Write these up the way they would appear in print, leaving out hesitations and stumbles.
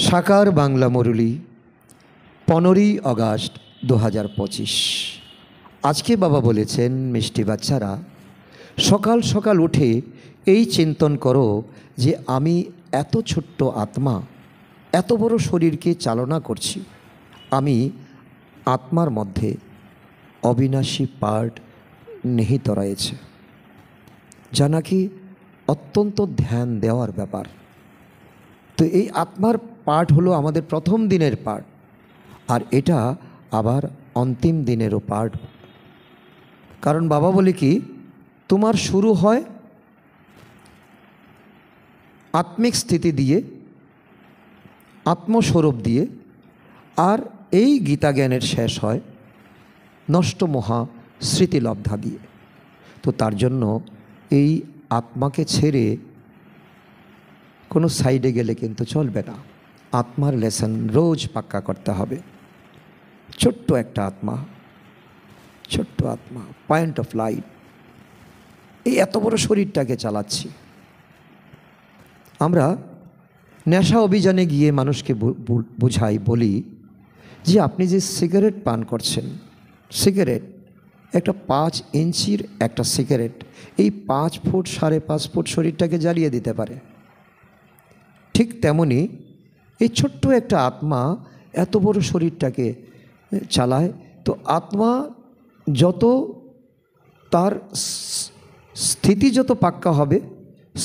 সাকার বাংলা মুরলী 15ই আগস্ট 2025। আজকে বাবা বলেছেন, মিষ্টি বাচ্চারা, সকাল সকাল উঠে এই চিন্তন করো যে আমি এত ছোট্ট আত্মা, এত বড় শরীরকে চালনা করছি। আমি আত্মার মধ্যে অবিনাশী পার্ট নিহিত রয়েছে, যা নাকি অত্যন্ত ধ্যান দেওয়ার ব্যাপার। তো এই আত্মার পাঠ হলো আমাদের প্রথম দিনের পাঠ, আর এটা আবার অন্তিম দিনেরও পাঠ। কারণ বাবা বলে কি, তোমার শুরু হয় আত্মিক স্থিতি দিয়ে, আত্মস্বরূপ দিয়ে, আর এই গীতা জ্ঞানের শেষ হয় নষ্ট মহা স্মৃতিলব্ধা দিয়ে। তো তার জন্য এই আত্মাকে ছেড়ে কোনো সাইডে গেলে কিন্তু চলবে না। আত্মার লেসন রোজ পাক্কা করতে হবে। ছোট্ট একটা আত্মা, ছোট্ট আত্মা, পয়েন্ট অফ লাইট, এই এত বড় শরীরটাকে চালাচ্ছি। আমরা নেশা অভিযানে গিয়ে মানুষকে বুঝাই, বলি যে আপনি যে সিগারেট পান করছেন, সিগারেট একটা 5 ইঞ্চির একটা সিগারেট এই 5 ফুট 5.5 ফুট শরীরটাকে জ্বালিয়ে দিতে পারে। ঠিক তেমনি এই ছোট্ট একটা আত্মা এত বড় শরীরটাকে চালায়। তো আত্মা যত, তার স্থিতি যত পাক্কা হবে,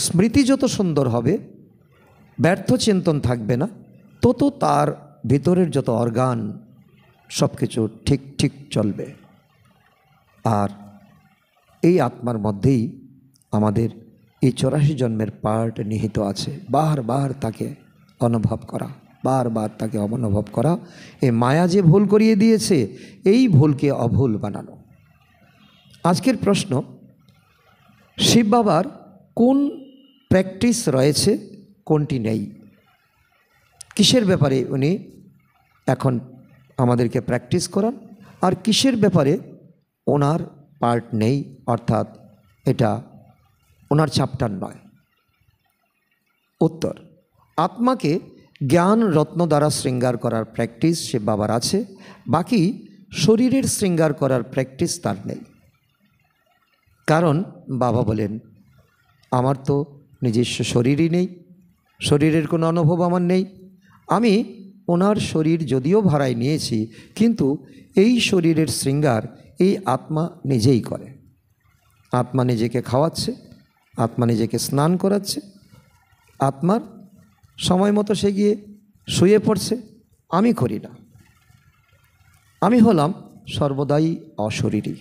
স্মৃতি যত সুন্দর হবে, ব্যর্থ চিন্তন থাকবে না, তত তার ভিতরের যত অর্গান সব কিছু ঠিক ঠিক চলবে। আর এই আত্মার মধ্যেই আমাদের এই 84 জন্মের পার্ট নিহিত আছে। বারবার তাকে অনুভব করা, বারবার তাকে অনুভব করা। এই মায়া যে ভুল করিয়ে দিয়েছে, এই ভুলকে অভুল বানানো। আজকের প্রশ্ন, শিব বাবার কোন প্র্যাকটিস রয়েছে, কোনটি নেই? কিসের ব্যাপারে উনি এখন আমাদেরকে প্র্যাকটিস করান, আর কিসের ব্যাপারে ওনার পার্ট নেই, অর্থাৎ এটা ওনার চ্যাপ্টার নয়? উত্তর, আত্মাকে জ্ঞান রত্ন দ্বারা শৃঙ্গার করার প্র্যাকটিস শিব বাবার আছে, বাকি শরীরের শৃঙ্গার করার প্র্যাকটিস তার নেই। কারণ বাবা বলেন, আমার তো নিজস্ব শরীরই নেই, শরীরের কোনো অনুভব আমার নেই। আমি ওনার শরীর যদিও ভাড়ায় নিয়েছি, কিন্তু এই শরীরের শৃঙ্গার এই আত্মা নিজেই করে। আত্মা নিজেকে খাওয়াচ্ছে, আত্মা নিজেকে স্নান করাচ্ছে, আত্মার সময় মতো সে গিয়ে শুয়ে পড়ছে। আমি করি না, আমি হলাম সর্বদাই অশরীরী।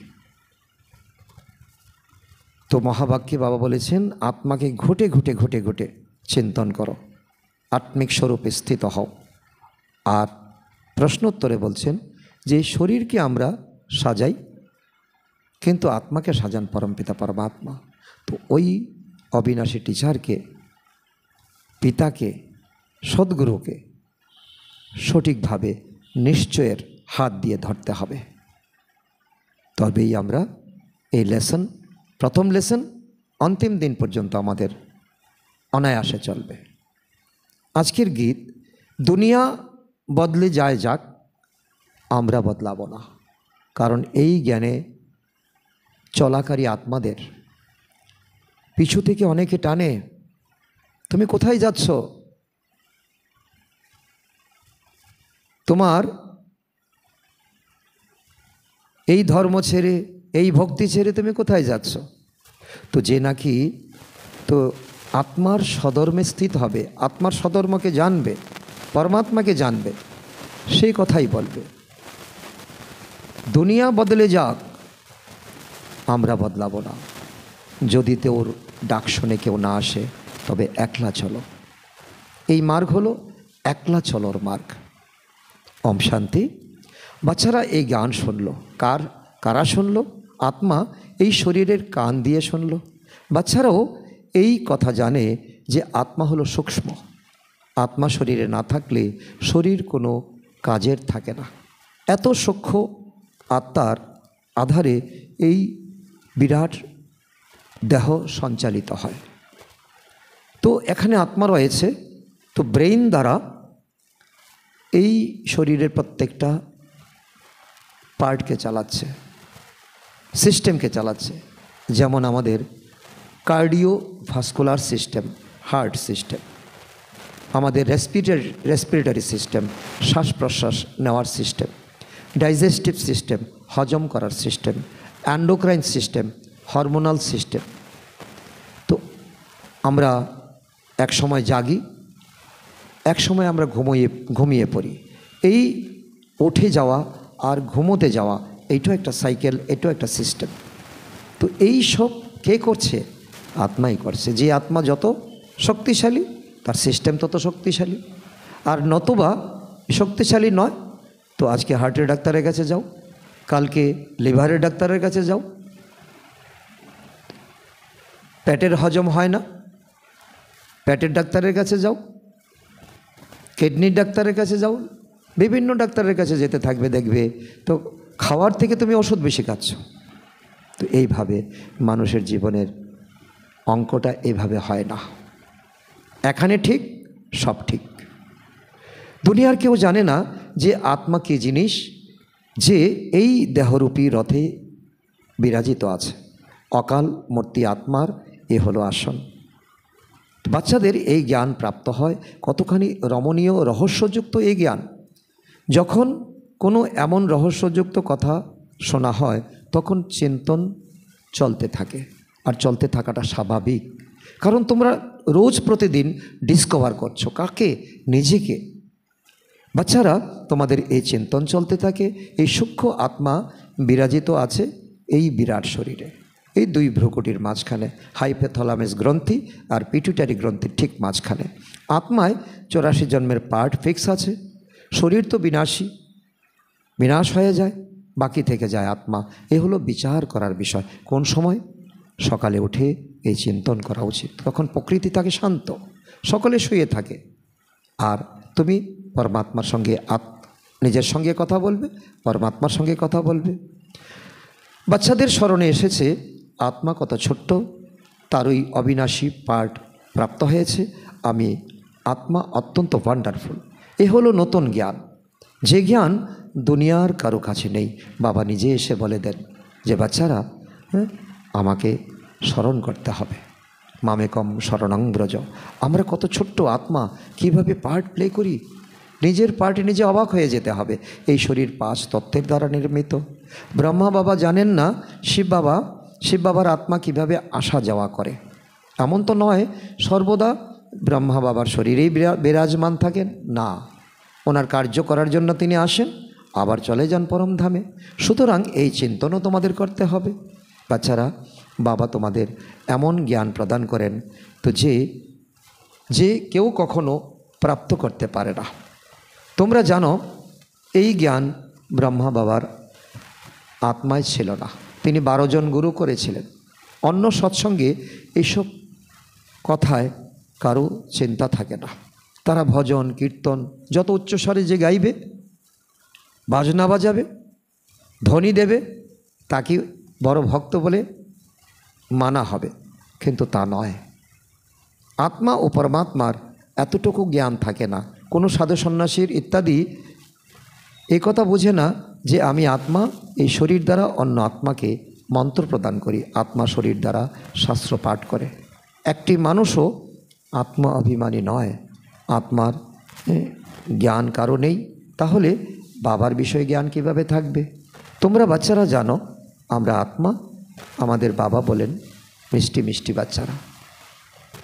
তো মহাবাক্যে বাবা বলেছেন, আত্মাকে ঘুটে ঘুটে ঘুটে ঘুটে চিন্তন করো, আত্মিক স্বরূপে স্থিত হও। আর প্রশ্নোত্তরে বলছেন যে শরীরকে আমরা সাজাই, কিন্তু আত্মাকে সাজান পরমপিতা পরমাত্মা। তো ওই অবিনাশী টিচারকে, পিতাকে, সদ্গুরুকে সঠিকভাবে নিশ্চয়ের হাত দিয়ে ধরতে হবে। তবেই আমরা এই লেসন, প্রথম লেসন অন্তিম দিন পর্যন্ত আমাদের অনায়াসে চলবে। আজকের গীত, দুনিয়া বদলে যায় যাক, আমরা বদলাবো না। কারণ এই জ্ঞানে চলাকারী আত্মাদের পিছু থেকে অনেকে টানে, তুমি কোথায় যাচ্ছ, তোমার এই ধর্ম ছেড়ে, এই ভক্তি ছেড়ে তুমি কোথায় যাচ্ছ? তো যে নাকি তো আত্মার সধর্মে স্থিত হবে, আত্মার সধর্মকে জানবে, পরমাত্মাকে জানবে, সেই কথাই বলবে। দুনিয়া বদলে যাক, আমরা বদলাবো না। যদি তোর ডাক শুনে কেউ না আসে, তবে একলা চলো। এই মার্গ হলো একলা চলোর মার্গ। ওম শান্তি। বাচ্চারা এই গান শুনলো, কারা শুনলো? আত্মা এই শরীরের কান দিয়ে শুনলো। বাচ্চারাও এই কথা জানে যে আত্মা হলো সূক্ষ্ম। আত্মা শরীরে না থাকলে শরীর কোনো কাজের থাকে না। এত সূক্ষ্ম আত্মার আধারে এই বিরাট দেহ সঞ্চালিত হয়। তো এখানে আত্মা রয়েছে। তো ব্রেইন দ্বারা এই শরীরের প্রত্যেকটা পার্টকে চালাচ্ছে, সিস্টেমকে চালাচ্ছে। যেমন আমাদের কার্ডিওভাস্কুলার সিস্টেম, হার্ট সিস্টেম, আমাদের রেসপিরেটরি সিস্টেম, শ্বাস প্রশ্বাস নেওয়ার সিস্টেম, ডাইজেস্টিভ সিস্টেম, হজম করার system, endocrine system, hormonal system. তো আমরা এক সময় জাগি, এক সময় আমরা ঘুমিয়ে পড়ি। এই উঠে যাওয়া আর ঘুমোতে যাওয়া, এইটাও একটা সাইকেল, এটাও একটা সিস্টেম। তো এই সব কে করছে? আত্মাই করছে। যে আত্মা যত শক্তিশালী, তার সিস্টেম তত শক্তিশালী। আর নতুবা শক্তিশালী নয় তো আজকে হার্টের ডাক্তারের কাছে যাও, কালকে লিভারের ডাক্তারের কাছে যাও। পেটের হজম হয় না, পেটের ডাক্তারের কাছে যাও, কিডনির ডাক্তারের কাছে যাও, বিভিন্ন ডাক্তারের কাছে যেতে থাকবে, দেখবে তো খাওয়ার থেকে তুমি ওষুধ বেশি খাচ্ছ। তো এইভাবে মানুষের জীবনের অঙ্কটা এইভাবে হয় না। এখানে ঠিক, সব ঠিক। দুনিয়ার কেউ জানে না যে আত্মা কী জিনিস, যে এই দেহরূপী রথে বিরাজিত আছে। অকাল মূর্তি আত্মার এ হলো আসন। বাচ্চাদের এই জ্ঞান প্রাপ্ত হয়, কতখানি রমণীয় রহস্যযুক্ত এই জ্ঞান। যখন কোনো এমন রহস্যযুক্ত কথা শোনা হয় তখন চিন্তন চলতে থাকে, আর চলতে থাকাটা স্বাভাবিক। কারণ তোমরা রোজ প্রতিদিন ডিসকভার করছো কাকে? নিজেকে। বাচ্চারা, তোমাদের এই চিন্তন চলতে থাকে, এই সূক্ষ্ম আত্মা বিরাজিত আছে এই বিরাট শরীরে, এই দুই ভ্রুকুটির মাঝখানে, হাইপোথ্যালামাস গ্রন্থি আর পিটুইটারি গ্রন্থির ঠিক মাঝখানে। আত্মায় 84 জন্মের পার্ট ফিক্স আছে। শরীর তো বিনাশী, বিনাশ হয়ে যায়, বাকি থেকে যায় আত্মা। এ হলো বিচার করার বিষয়। কোন সময়? সকালে উঠে এই চিন্তন করা উচিত। তখন প্রকৃতি থাকে শান্ত, সকলে শুয়ে থাকে, আর তুমি পরমাত্মার সঙ্গে নিজের সঙ্গে কথা বলবে, পরমাত্মার সঙ্গে কথা বলবে। বাচ্চাদের স্মরণে এসেছে আত্মা কত ছোট্ট, তারই অবিনাশী পার্ট প্রাপ্ত হয়েছে। আমি আত্মা অত্যন্ত ওয়ান্ডারফুল। এ হলো নতুন জ্ঞান, যে জ্ঞান দুনিয়ার কারো কাছে নেই। বাবা নিজে এসে বলে দেন যে বাচ্চারা, আমাকে স্মরণ করতে হবে। মামেকম শরণং ব্রজ। আমরা কত ছোট্ট আত্মা, কিভাবে পার্ট প্লে করি, নিজের পার্টে নিজে অবাক হয়ে যেতে হবে। এই শরীর 5 তত্ত্বের দ্বারা নির্মিত। ব্রহ্মা বাবা জানেন না শিব বাবার আত্মা কিভাবে আসা যাওয়া করে। এমন তো নয় সর্বদা ব্রহ্মা বাবার শরীরেই বিরাজমান থাকেন, না, ওনার কার্য করার জন্য তিনি আসেন, আবার চলে যান পরমধামে। সুতরাং এই চিন্তনও তোমাদের করতে হবে। বাচ্চারা, বাবা তোমাদের এমন জ্ঞান প্রদান করেন তো যে কেউ কখনো প্রাপ্ত করতে পারে না। তোমরা জানো এই জ্ঞান ব্রহ্মা বাবার আত্মায় ছিল না। তিনি 12 জন গুরু করেছিলেন। অন্য সৎসঙ্গে এইসব কথায় কারো চিন্তা থাকে না। তারা ভজন কীর্তন যত উচ্চস্বরে যে গাইবে, বাজনা বাজাবে, ধ্বনি দেবে, তাকে বড় ভক্ত বলে মানা হবে, কিন্তু তা নয়। আত্মা ও পরমাত্মার এতটুকু জ্ঞান থাকে না। কোনো সাধু সন্ন্যাসীর ইত্যাদি এই কথা বোঝে না যে আমি আত্মা, এই শরীর দ্বারা অন্য আত্মাকে মন্ত্র প্রদান করি, আত্মা শরীর দ্বারা শাস্ত্র পাঠ করে। একটি মানুষও আত্মা অভিমানী নয়। আত্মার জ্ঞান কারো নেই, তাহলে বাবার বিষয়ে জ্ঞান কিভাবে থাকবে? তোমরা বাচ্চারা জানো আমরা আত্মা, আমাদের বাবা বলেন মিষ্টি মিষ্টি বাচ্চারা।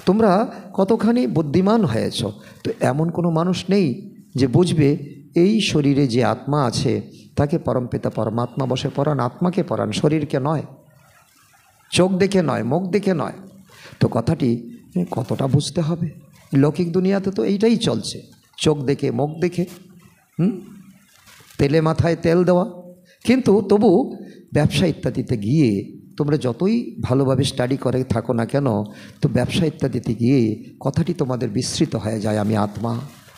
তোমরা কতখানি বুদ্ধিমান হয়েছ। তো এমন কোনো মানুষ নেই যে বুঝবে এই শরীরে যে আত্মা আছে তাকে পরমপিতা পরমাত্মা বসে পড়ান, আত্মাকে পড়ান, শরীরকে নয়, চোখ দেখে নয়, মুখ দেখে নয়। তো কথাটি কতটা বুঝতে হবে। লৌকিক দুনিয়াতে তো এইটাই চলছে, চোখ দেখে মুখ দেখে, তেলে মাথায় তেল দেওয়া। কিন্তু তবু ব্যবসা ইত্যাদিতে গিয়ে তোমরা যতই ভালোভাবে স্টাডি করে থাকো না কেন, তো ব্যবসা ইত্যাদিতে গিয়ে কথাটি তোমাদের বিস্মৃত হয়ে যায়। আমি আত্মা,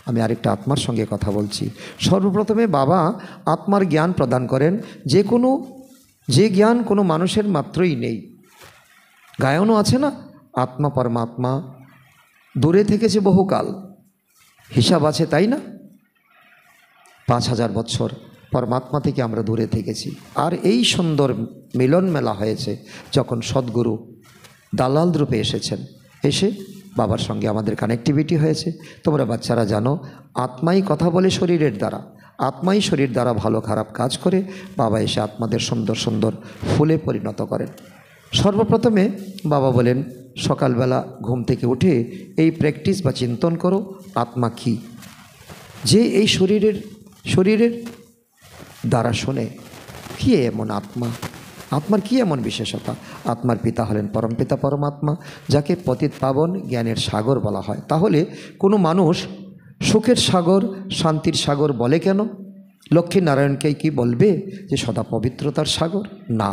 আমি আরেকটা আত্মার সঙ্গে কথা বলছি। সর্বপ্রথমে বাবা আত্মার জ্ঞান প্রদান করেন, যে জ্ঞান কোনো মানুষের মাত্রই নেই। গায়নও আছে না, আত্মা পরমাত্মা দূরে থেকেছে বহুকাল, হিসাব আছে, তাই না? 5,000 বছর পরমাত্মা থেকে আমরা দূরে থেকেছি। আর এই সুন্দর মিলন মেলা হয়েছে যখন সদ্গুরু দালাল রূপে এসেছেন, এসে বাবার সঙ্গে আমাদের কানেক্টিভিটি হয়েছে। তোমরা বাচ্চারা জানো, আত্মাই কথা বলে শরীরের দ্বারা, আত্মাই শরীর দ্বারা ভালো খারাপ কাজ করে। বাবা এসে আত্মাদের সুন্দর সুন্দর ফুলে পরিণত করেন। সর্বপ্রথমে বাবা বলেন, সকালবেলা ঘুম থেকে উঠে এই প্র্যাকটিস বা চিন্তন করো, আত্মা কী, যে এই শরীরের দ্বারা শোনে, কী এমন আত্মা, আত্মার কী এমন বিশেষতা। আত্মার পিতা হলেন পরমপিতা পরমাত্মা, যাকে পতিত পাবন জ্ঞানের সাগর বলা হয়। তাহলে কোনো মানুষ সুখের সাগর, শান্তির সাগর বলে কেন? লক্ষ্মীনারায়ণকে কি বলবে যে সদা পবিত্রতার সাগর? না,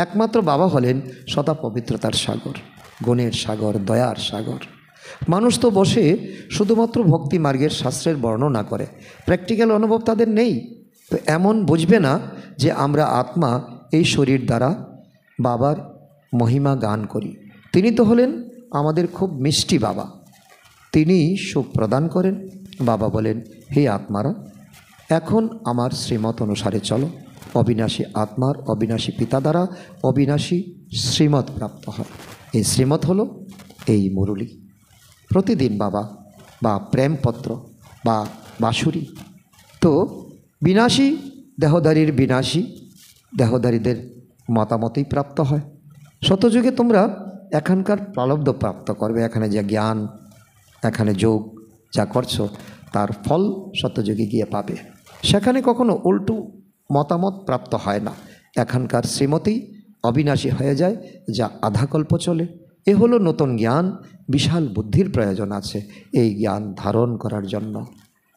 একমাত্র বাবা হলেন সদা পবিত্রতার সাগর, গুণের সাগর, দয়ার সাগর। মানুষ তো বসে শুধুমাত্র ভক্তি মার্গের শাস্ত্রের বর্ণনা করে, প্র্যাকটিক্যাল অনুভব তাদের নেই। তো এমন বুঝবে না যে আমরা আত্মা এই শরীর দ্বারা বাবার মহিমা গান করি। তিনি তো হলেন আমাদের খুব মিষ্টি বাবা, তিনি সুখ প্রদান করেন। বাবা বলেন, হে আত্মারা, এখন আমার শ্রীমত অনুসারে চলো। অবিনাশী আত্মার অবিনাশী পিতা দ্বারা অবিনাশী শ্রীমত প্রাপ্ত হয়। এই শ্রীমত হলো এই মুরলী। প্রতিদিন বাবা বা প্রেমপত্র বা বাঁশুরি, তো বিনাশী দেহধারীর বিনাশী দেহধারীদের মতামতই প্রাপ্ত হয়। শতযুগে তোমরা এখানকার প্রালব্ধ প্রাপ্ত করবে, এখানে যে জ্ঞান, এখানে যোগ যা করছো তার ফল শতযুগে গিয়ে পাবে। সেখানে কখনো উল্টো মতামত প্রাপ্ত হয় না। এখানকার শ্রীমতই অবিনাশী হয়ে যায়, যা আধাকল্প চলে। এ হলো নতুন জ্ঞান। বিশাল বুদ্ধির প্রয়োজন আছে এই জ্ঞান ধারণ করার জন্য।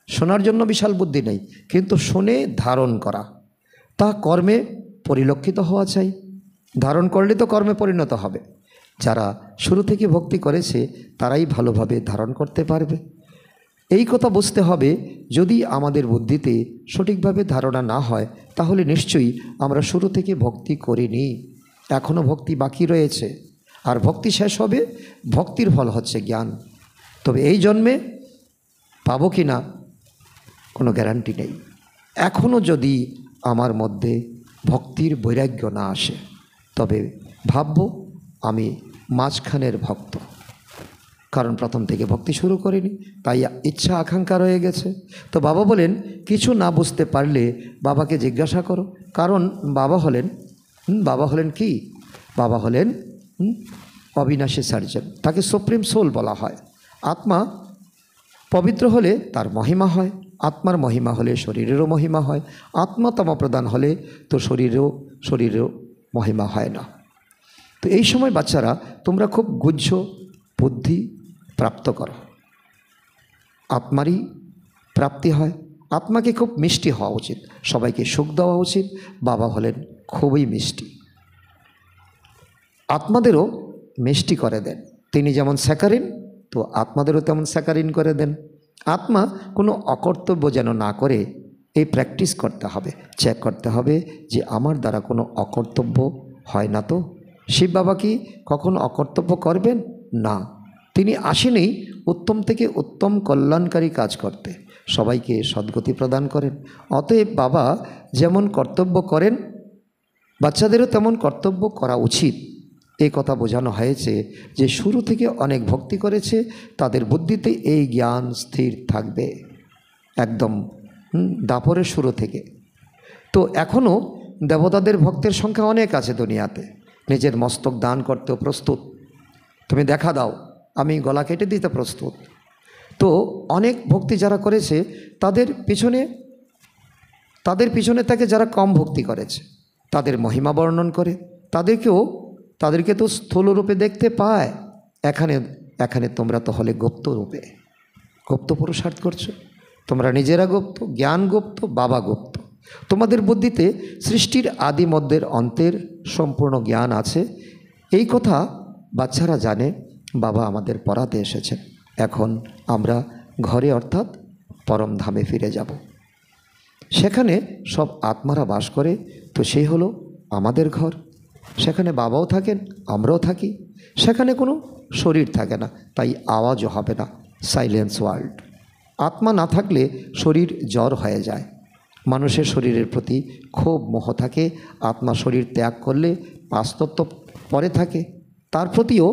শোনার জন্য বিশাল বুদ্ধি নেই, কিন্তু শুনে ধারণ করা, তা কর্মে পরিলক্ষিত হওয়া চাই। ধারণ করলে তো কর্মে পরিণত হবে। যারা শুরু থেকে ভক্তি করেছে তারাই ভালোভাবে ধারণ করতে পারবে। এই কথা বুঝতে হবে। যদি আমাদের বুদ্ধিতে সঠিকভাবে ধারণা না হয়, তাহলে নিশ্চয়ই আমরা শুরু থেকে ভক্তি করিনি, এখনও ভক্তি বাকি রয়েছে। আর ভক্তি শেষ হবে, ভক্তির ফল হচ্ছে জ্ঞান। তবে এই জন্মে পাবো কি না কোনো গ্যারান্টি নেই। এখনও যদি আমার মধ্যে ভক্তির বৈরাগ্য না আসে, তবে ভাবব আমি মাঝখানের ভক্ত, কারণ প্রথম থেকে ভক্তি শুরু করিনি, তাই ইচ্ছা আকাঙ্ক্ষা রয়ে গেছে। তো বাবা বলেন, কিছু না বুঝতে পারলে বাবাকে জিজ্ঞাসা করো। কারণ বাবা হলেন কি? বাবা হলেন অবিনাশী সার্জন, তাকে সুপ্রিম সোল বলা হয়। আত্মা পবিত্র হলে তার মহিমা হয়, আত্মার মহিমা হলে শরীরেরও মহিমা হয়। আত্মা তমপ্রদান হলে তো শরীরেও মহিমা হয় না। তো এই সময় বাচ্চারা তোমরা খুব গুহ্য বুদ্ধি প্রাপ্ত করো, আত্মারই প্রাপ্তি হয়। আত্মাকে খুব মিষ্টি হওয়া উচিত, সবাইকে সুখ দেওয়া উচিত। বাবা হলেন খুবই মিষ্টি, আত্মাদেরও মিষ্টি করে দেন। তিনি যেমন স্যাকারিন, তো আত্মাদেরও তেমন স্যাকারিন করে দেন। আত্মা কোনো অকর্তব্য যেন না করে এই প্র্যাকটিস করতে হবে, চেক করতে হবে যে আমার দ্বারা কোনো অকর্তব্য হয় না। তো শিব বাবা কি কখনো অকর্তব্য করবেন না? তিনি আসেনই উত্তম থেকে উত্তম কল্যাণকারী কাজ করতে, সবাইকে সদ্গতি প্রদান করেন। অতএব বাবা যেমন কর্তব্য করেন, বাচ্চাদেরও তেমন কর্তব্য করা উচিত। এই কথা বোঝানো হয়েছে যে শুরু থেকে অনেক ভক্তি করেছে, তাদের বুদ্ধিতে এই জ্ঞান স্থির থাকবে একদম দাপরের শুরু থেকে। তো এখনও দেবতাদের ভক্তের সংখ্যা অনেক আছে দুনিয়াতে, নিজের মস্তক দান করতেও প্রস্তুত। তুমি দেখা দাও, আমি গলা কেটে দিতে প্রস্তুত। তো অনেক ভক্তি যারা করেছে তাদের পিছনে থাকে যারা কম ভক্তি করেছে, তাদের মহিমা বর্ণন করে। তাদেরকে তো স্থূলরূপে দেখতে পায়। এখানে তোমরা তো হলে গুপ্ত রূপে, গুপ্ত পুরুষার্থ করছো। তোমরা নিজেরা গুপ্ত, জ্ঞান গুপ্ত, বাবা গুপ্ত। তোমাদের বুদ্ধিতে সৃষ্টির আদি মধ্যের অন্তের সম্পূর্ণ জ্ঞান আছে। এই কথা বাচ্চারা জানে। বাবা আমাদের পড়াতে এসেছেন। এখন আমরা ঘরে অর্থাৎ পরমধামে ফিরে যাব। সেখানে সব আত্মারা বাস করে, তো সেই হলো আমাদের ঘর। সেখানে বাবাও থাকেন, আমরাও থাকি। সেখানে কোনো শরীর থাকে না, তাই আওয়াজও হবে না, সাইলেন্স ওয়ার্ল্ড। আত্মা না থাকলে শরীর জড় হয়ে যায়। মানুষের শরীরের প্রতি খুব মোহ থাকে। আত্মা শরীর ত্যাগ করলে পাঁচতত্ত্ব পরে থাকে, তার প্রতিও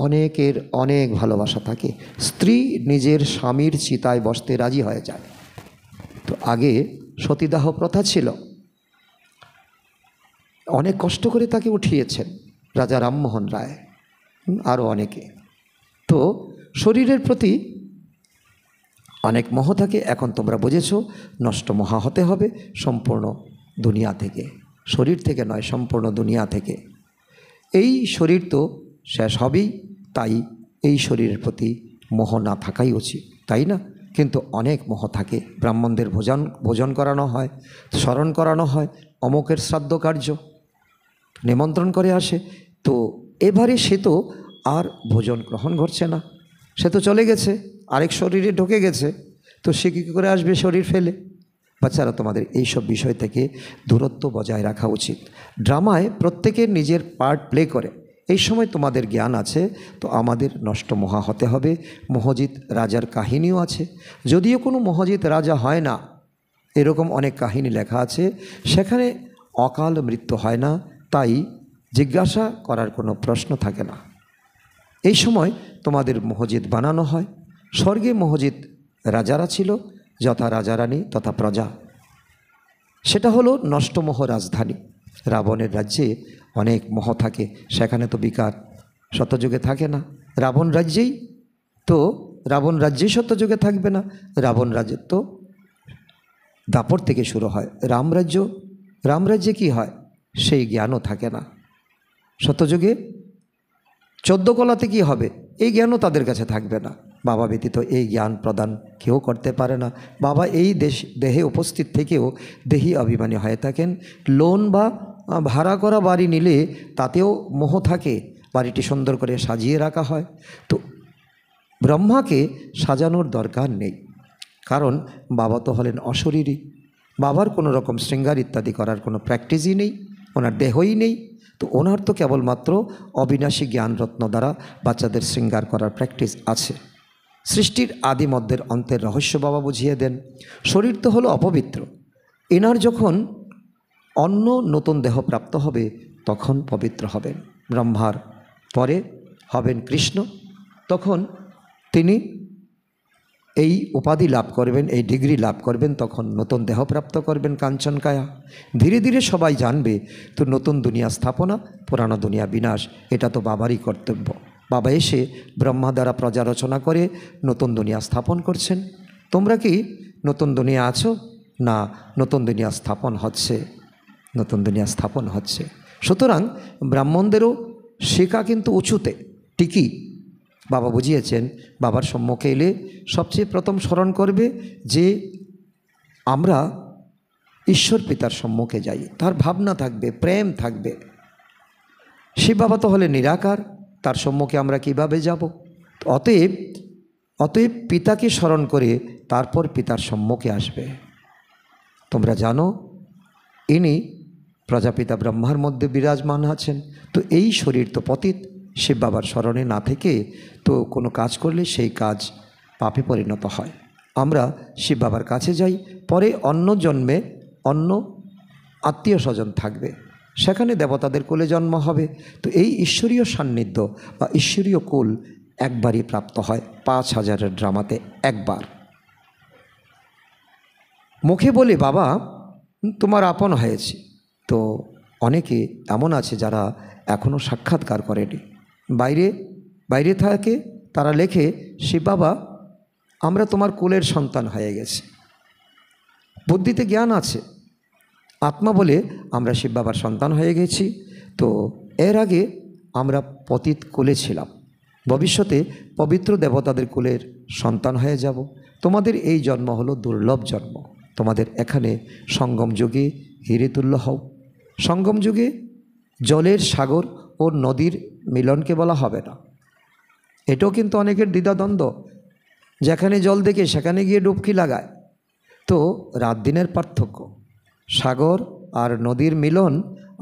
অনেকের অনেক ভালোবাসা থাকে। স্ত্রী নিজের স্বামীর চিতায় বসতে রাজি হয়ে যায়। তো আগে সতীদাহ প্রথা ছিল, অনেক কষ্ট করে তাকে উঠিয়েছেন রাজা রামমোহন রায়, আরও অনেকে। তো শরীরের প্রতি অনেক মোহ থাকে। এখন তোমরা বুঝেছ, নষ্ট মহা হতে হবে সম্পূর্ণ দুনিয়া থেকে, শরীর থেকে নয়, সম্পূর্ণ দুনিয়া থেকে। এই শরীর তো শেষ হবেই, তাই এই শরীরের প্রতি মোহ না থাকাই উচিত, তাই না? কিন্তু অনেক মোহ থাকে। ব্রাহ্মণদের ভোজন করানো হয়, স্মরণ করানো হয়, অমুকের শ্রাদ্ধ কার্য নিমন্ত্রণ করে আসে। তো এবারে সে তো আর ভোজন গ্রহণ করছে না, সে তো চলে গেছে, আরেক শরীরে ঢুকে গেছে। তো সে কী করে আসবে শরীর ফেলে? বাচ্চারা, তোমাদের এইসব বিষয় থেকে দূরত্ব বজায় রাখা উচিত। ড্রামায় প্রত্যেকের নিজের পার্ট প্লে করে, এই সময় তোমাদের জ্ঞান আছে। তো আমাদের নষ্ট মহা হতে হবে। মহজিৎ রাজার কাহিনীও আছে, যদিও কোনো মহজিৎ রাজা হয় না, এরকম অনেক কাহিনী লেখা আছে, সেখানে অকাল মৃত্যু হয় না, তাই জিজ্ঞাসা করার কোনো প্রশ্ন থাকে না। এই সময় তোমাদের মসজিদ বানানো হয়। স্বর্গে মসজিদ রাজারা ছিল, যথা রাজারানী তথা প্রজা। সেটা হলো নষ্টমোহ রাজধানী। রাবণের রাজ্যে অনেক মোহ থাকে, সেখানে তো বিকার সত্যযুগে থাকে না। রাবণ রাজ্যেই সত্যযুগে থাকবে না। রাবণ রাজ্য তো দাপর থেকে শুরু হয়। রামরাজ্যে কি হয় সেই জ্ঞানও থাকে না। সত্যযুগে 14 কলাতে কি হবে এই জ্ঞানও তাদের কাছে থাকবে না। বাবা ব্যতীত এই জ্ঞান প্রদান কেউ করতে পারে না। বাবা এই দেহে উপস্থিত থেকেও দেহি অভিমানী হয়ে থাকেন। লোন বা ভাড়া করা বাড়ি নিলে তাতেও মোহ থাকে, বাড়িটি সুন্দর করে সাজিয়ে রাখা হয়। তো ব্রহ্মাকে সাজানোর দরকার নেই, কারণ বাবা তো হলেন অশরীরী। বাবার কোনো রকম শৃঙ্গার ইত্যাদি করার কোনো প্র্যাকটিসই নেই, ওনার দেহই নেই। তো ওনার তো কেবলমাত্র অবিনাশী জ্ঞানরত্ন দ্বারা বাচ্চাদের শৃঙ্গার করার প্র্যাকটিস আছে। সৃষ্টির আদি মধ্যের অন্তের রহস্য বাবা বুঝিয়ে দেন। শরীর তো হলো অপবিত্র, এনার যখন অন্য নতুন দেহ প্রাপ্ত হবে তখন পবিত্র হবেন। ব্রহ্মার পরে হবেন কৃষ্ণ, তখন তিনি এই উপাধি লাভ করবেন, এই ডিগ্রি লাভ করবেন, তখন নতুন দেহ প্রাপ্ত করবেন কাঞ্চনকায়া। ধীরে ধীরে সবাই জানবে তো নতুন দুনিয়া স্থাপনা, পুরানো দুনিয়া বিনাশ, এটা তো বাবারই কর্তব্য। বাবা এসে ব্রহ্মা দ্বারা প্রজা রচনা করে নতুন দুনিয়া স্থাপন করছেন। তোমরা কি নতুন দুনিয়া আছো? না, নতুন দুনিয়া স্থাপন হচ্ছে, নতুন দুনিয়া স্থাপন হচ্ছে। সুতরাং ব্রাহ্মণদেরও শেখা কিন্তু উঁচুতে ঠিকই। বাবা বুঝিয়েছেন, বাবার সম্মুখে এলে সবচেয়ে প্রথম স্মরণ করবে যে আমরা ঈশ্বর পিতার সম্মুখে যাই, তার ভাবনা থাকবে, প্রেম থাকবে। শিব বাবা তো হলে নিরাকার, তার সম্মুখে আমরা কিভাবে যাব? অতএব পিতাকে স্মরণ করে তারপর পিতার সম্মুখে আসবে। তোমরা জানো ইনি প্রজাপিতা ব্রহ্মার মধ্যে বিরাজমান আছেন। তো এই শরীর তো পতিত, শিব বাবার স্মরণে না থেকে তো কোনো কাজ করলে সেই কাজ পাপে পরিণত হয়। আমরা শিব বাবার কাছে যাই, পরে অন্য জন্মে অন্য আত্মীয় স্বজন থাকবে, সেখানে দেবতাদের কুলে জন্ম হবে। তো এই ঈশ্বরীয় সান্নিধ্য বা ঈশ্বরীয় কুল একবারই প্রাপ্ত হয়, 5000 ড্রামাতে একবার। মুখে বলে বাবা তোমার আপন হয়েছে, তো অনেকে এমন আছে যারা এখনও সাক্ষাৎকার করেনি, বাইরে থাকে, তারা লেখে শিব বাবা আমরা তোমার কুলের সন্তান হয়ে গেছে। বুদ্ধিতে জ্ঞান আছে, আত্মা বলে আমরা শিব বাবার সন্তান হয়ে গেছি। তো এর আগে আমরা পতিত কুলে ছিলাম, ভবিষ্যতে পবিত্র দেবতাদের কুলের সন্তান হয়ে যাব। তোমাদের এই জন্ম হলো দুর্লভ জন্ম, তোমাদের এখানে সঙ্গম যুগে হিরে তুল্য হও। সঙ্গম যুগে জলের সাগর ও নদীর মিলনকে বলা হবে না। এটাও কিন্তু অনেকের দ্বিধাদ্বন্দ্ব, যেখানে জল দেখে সেখানে গিয়ে ডুবকি লাগায়। তো রাত দিনের পার্থক্য, সাগর আর নদীর মিলন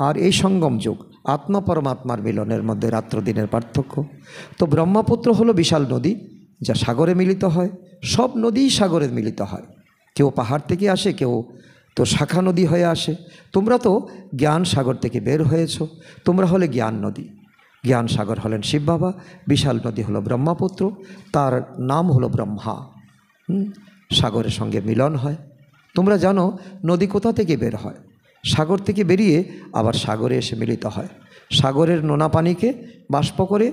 আর এই সঙ্গম যুগ আত্মা পরমাত্মার মিলনের মধ্যে রাত্র দিনের পার্থক্য। তো ব্রহ্মপুত্র হলো বিশাল নদী, যা সাগরে মিলিত হয়, সব নদীই সাগরে মিলিত হয়। কেউ পাহাড় থেকে আসে, কেউ তো শাখা নদী হয়ে আসে। তোমরা তো জ্ঞান সাগর থেকে বের হয়েছ, তোমরা হলে জ্ঞান নদী। জ্ঞান সাগর হলেন শিব বাবা, বিশাল নদী হলো ব্রহ্মপুত্র, তার নাম হলো ব্রহ্মা। সাগরের সঙ্গে মিলন হয়। তোমরা জানো নদী কোথা থেকে বের হয়? সাগর থেকে বেরিয়ে আবার সাগরে এসে মিলিত হয়। সাগরের নোনা পানিকে বাষ্প করে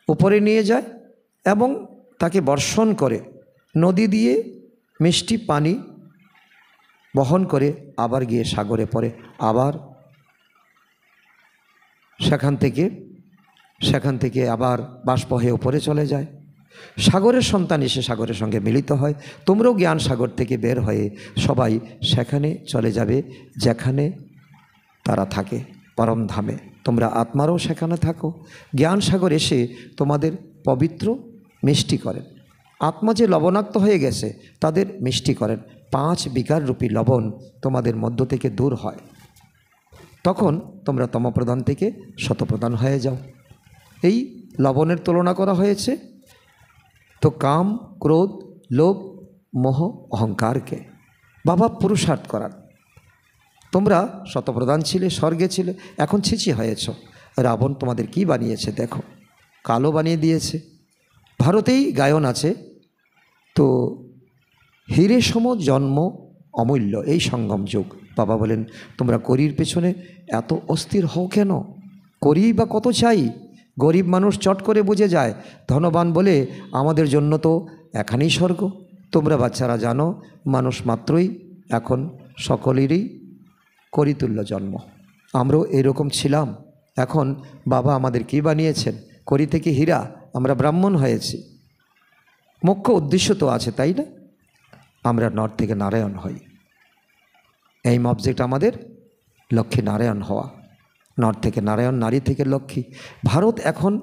উপরে নিয়ে যায় এবং তাকে বর্ষণ করে নদী দিয়ে মিষ্টি পানি বহন করে আবার গিয়ে সাগরে পড়ে, আবার সেখান থেকে আবার বাষ্প হয়ে উপরে চলে যায়। সাগরের সন্তান এসে সাগরের সঙ্গে মিলিত হয়। তোমরাও জ্ঞান সাগর থেকে বের হয়ে সবাই সেখানে চলে যাবে যেখানে তারা থাকে, পরম ধামে। তোমরা আত্মারও সেখানে থাকো। জ্ঞান সাগর এসে তোমাদের পবিত্র মিষ্টি করেন। আত্মা যে লবণাক্ত হয়ে গেছে তাদের মিষ্টি করেন। 5 বিকার রূপী লবণ তোমাদের মধ্য থেকে দূর হয়, তখন তোমরা তমপ্রধান থেকে শতপ্রধান হয়ে যাও। এই লবণের তুলনা করা হয়েছে তো কাম, ক্রোধ, লোভ, মোহ, অহংকারকে। বাবা পুরুষার্থ করার। তোমরা শতপ্রধান ছিলে, স্বর্গে ছিলে, এখন ছিচি হয়েছ। রাবণ তোমাদের কি বানিয়েছে দেখো, কালো বানিয়ে দিয়েছে। ভারতেই গায়ন আছে তো, হিরে সম জন্ম অমূল্য এই সঙ্গম যুগ। বাবা বলেন তোমরা করির পেছনে এত অস্থির হও কেন? করি বা কত চাই? গরিব মানুষ চট করে বুঝে যায়, ধনবান বলে আমাদের জন্য তো এখানেই স্বর্গ। তোমরা বাচ্চারা জানো মানুষ মাত্রই এখন সকলেরই করিতুল্য জন্ম। আমরাও এরকম ছিলাম। এখন বাবা আমাদের কি বানিয়েছেন? করি থেকে হীরা, আমরা ব্রাহ্মণ হয়েছি। মুখ্য উদ্দেশ্য তো আছে, তাই না? আমরা নর থেকে নারায়ণ হই। এইম অবজেক্ট আমাদের লক্ষ্মী নারায়ণ হওয়া। নর থেকে নারায়ণ, নারী থেকে লক্ষ্মী। ভারত এখন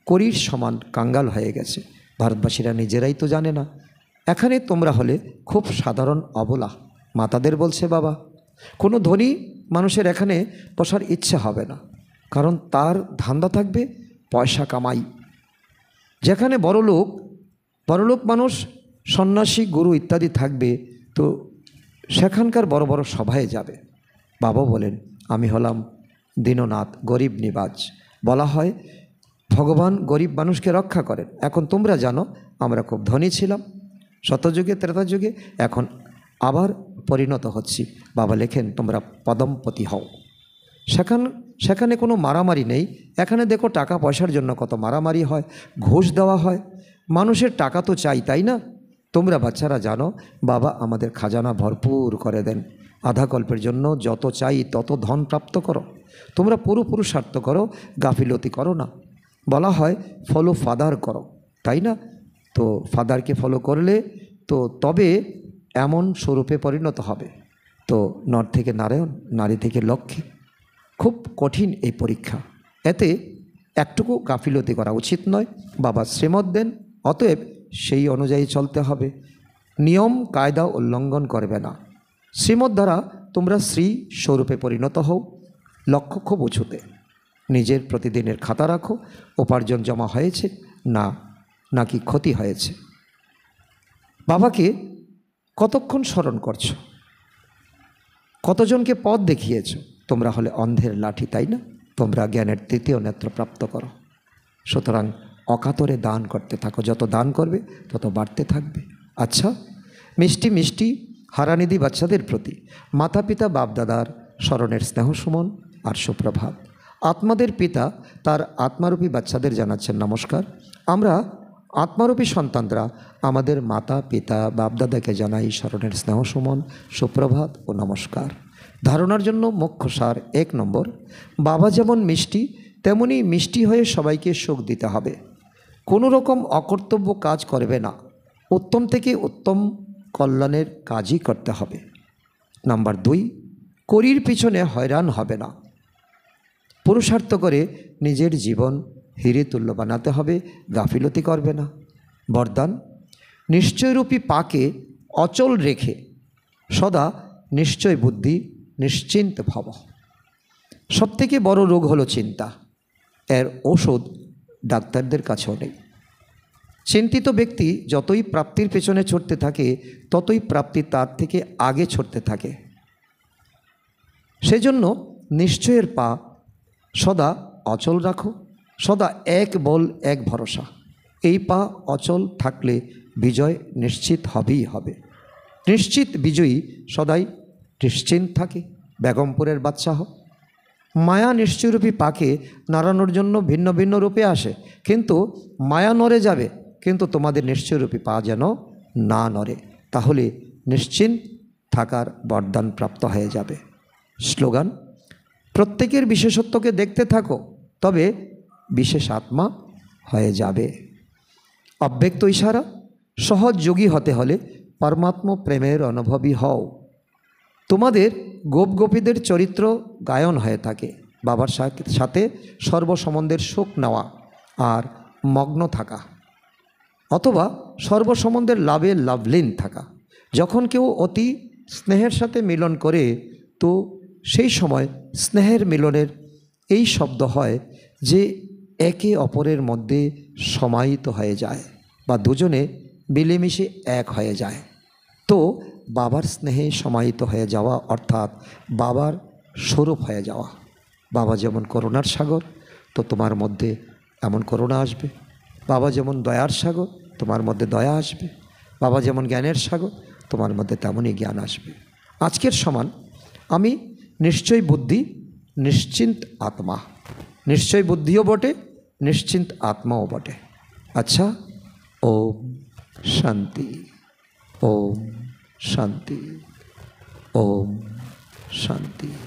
করির সমান কাঙ্গাল হয়ে গেছে। ভারতবাসীরা নিজেরাই তো জানে না। এখানে তোমরা হলে খুব সাধারণ অবলা। মাতাদের বলছে বাবা, কোনো ধনী মানুষের এখানে বসার ইচ্ছা হবে না, কারণ তার ধান্দা থাকবে পয়সা কামাই। যেখানে বড়লোক মানুষ, সন্ন্যাসী, গুরু ইত্যাদি থাকবে, তো সেখানকার বড় বড় সভায় যাবে। বাবা বলেন আমি হলাম দীননাথ, গরিব নিবাজ। বলা হয় ভগবান গরিব মানুষকে রক্ষা করেন। এখন তোমরা জানো আমরা খুব ধনী ছিলাম শতযুগে, ত্রেতাযুগে, এখন আবার পরিণত হচ্ছি। বাবা লেখেন তোমরা পদমপতি হও। সেখানে কোনো মারামারি নেই। এখানে দেখো টাকা পয়সার জন্য কত মারামারি হয়, ঘুষ দেওয়া হয়। মানুষের টাকা তো চাই, তাই না? তোমরা বাচ্চারা জানো বাবা আমাদের খাজানা ভরপুর করে দেন। আধা কল্পের জন্য যত চাই তত ধন প্রাপ্ত করো। তোমরা পুরুষার্থ করো, গাফিলতি করো না। বলা হয় ফলো ফাদার করো, তাই না? তো ফাদারকে ফলো করলে তো তবে এমন স্বরূপে পরিণত হবে। তো নর থেকে নারায়ণ, নারী থেকে লক্ষ্মী। খুব কঠিন এই পরীক্ষা, এতে একটুকু গাফিলতি করা উচিত নয়। বাবা শ্রীমত দেন, অতএব সেই অনুযায়ী চলতে হবে। নিয়ম কায়দা উল্লঙ্ঘন করবে না। শ্রীমত দ্বারা তোমরা শ্রী স্বরূপে পরিণত হও। লক্ষ্য খুব উঁচুতে। নিজের প্রতিদিনের খাতা রাখো, উপার্জন জমা হয়েছে না নাকি ক্ষতি হয়েছে। বাবাকে কতক্ষণ স্মরণ করছো? কতজনকে পথ দেখিয়েছ? তোমরা হলে অন্ধের লাঠি, তাই না? তোমরা জ্ঞানের 3য় নেত্র প্রাপ্ত করো। সুতরাং অকাতরে দান করতে থাকো। যত দান করবে তত বাড়তে থাকবে। আচ্ছা, মিষ্টি হারানিধি বাচ্চাদের প্রতি মাতা পিতা বাপদাদার স্মরণের স্নেহ সুমন আর সুপ্রভাত। আত্মাদের পিতা তার আত্মারূপী বাচ্চাদের জানাচ্ছেন নমস্কার। আমরা আত্মারূপী সন্তানরা আমাদের মাতা পিতা বাপদাদাকে জানাই স্মরণের স্নেহ সুমন, সুপ্রভাত ও নমস্কার। ধারণার জন্য মুখ্য সার 1 নম্বর, বাবা যেমন মিষ্টি তেমনি মিষ্টি হয়ে সবাইকে সুখ দিতে হবে। কোনো রকম অকর্তব্য কাজ করবে না। উত্তম থেকে উত্তম কল্যাণের কাজই করতে হবে। নাম্বার 2, করির পিছনে হয়রান হবে না। পুরুষার্থ করে নিজের জীবন হিরে তুল্য বানাতে হবে, গাফিলতি করবে না। বরদান, নিশ্চয়রূপী পাকে অচল রেখে সদা নিশ্চয় বুদ্ধি, নিশ্চিন্ত ভাব। সবথেকে বড় রোগ হলো চিন্তা। এর ওষুধ ডাক্তারদের কাছেও নেই। চিন্তিত ব্যক্তি যতই প্রাপ্তির পেছনে ছুটতে থাকে ততই প্রাপ্তি তার থেকে আগে ছুটতে থাকে। সেজন্য নিশ্চয়ের পা সদা অচল রাখো, সদা এক বল এক ভরসা। এই পা অচল থাকলে বিজয় নিশ্চিত হবেই হবে। নিশ্চিত বিজয়ী সদাই নিশ্চিন্ত থাকে। বেগমপুরের বাদশাহ মায়া নিশ্চয়রূপী পাকে নাড়ানোর জন্য ভিন্ন ভিন্ন রূপে আসে, কিন্তু মায়া নড়ে যাবে, কিন্তু তোমাদের নিশ্চয়রূপী পা যেন না নড়ে, তাহলে নিশ্চিন্ত থাকার বরদান প্রাপ্ত হয়ে যাবে। স্লোগান: প্রত্যেকের বিশেষত্বকে দেখতে থাকো, তবে বিশেষ আত্মা হয়ে যাবে। অব্যক্ত ইশারা: সহজ যোগী হতে হলে পরমাত্ম প্রেমের অনুভবী হও। তোমাদের গোপ গোপীদের চরিত্র গায়ন হয়ে থাকে, বাবার সাথে সর্বসম্বন্ধের সুখ নেওয়া আর মগ্ন থাকা, অথবা সর্বসম্বন্ধের লাভে লাভলীন থাকা। যখন কেউ অতি স্নেহের সাথে মিলন করে, তো সেই সময় স্নেহের মিলনের এই শব্দ হয় যে একে অপরের মধ্যে সমাহিত হয়ে যায় বা দুজনে মিলেমিশে এক হয়ে যায়। তো বাবার স্নেহে সমাহিত হয়ে যাওয়া অর্থাৎ বাবার স্বরূপ হয়ে যাওয়া। বাবা যেমন করুণার সাগর, তো তোমার মধ্যে এমন করুণা আসবে। বাবা যেমন দয়ার সাগর, তোমার মধ্যে দয়া আসবে। বাবা যেমন জ্ঞানের সাগর, তোমার মধ্যে তেমনই জ্ঞান আসবে। আজকের সমান আমি নিশ্চয় বুদ্ধি, নিশ্চিন্ত আত্মা। নিশ্চয় বুদ্ধিও বটে, নিশ্চিন্ত আত্মাও বটে। আচ্ছা, ওম শান্তি, ওম শান্তি, ওম শান্তি।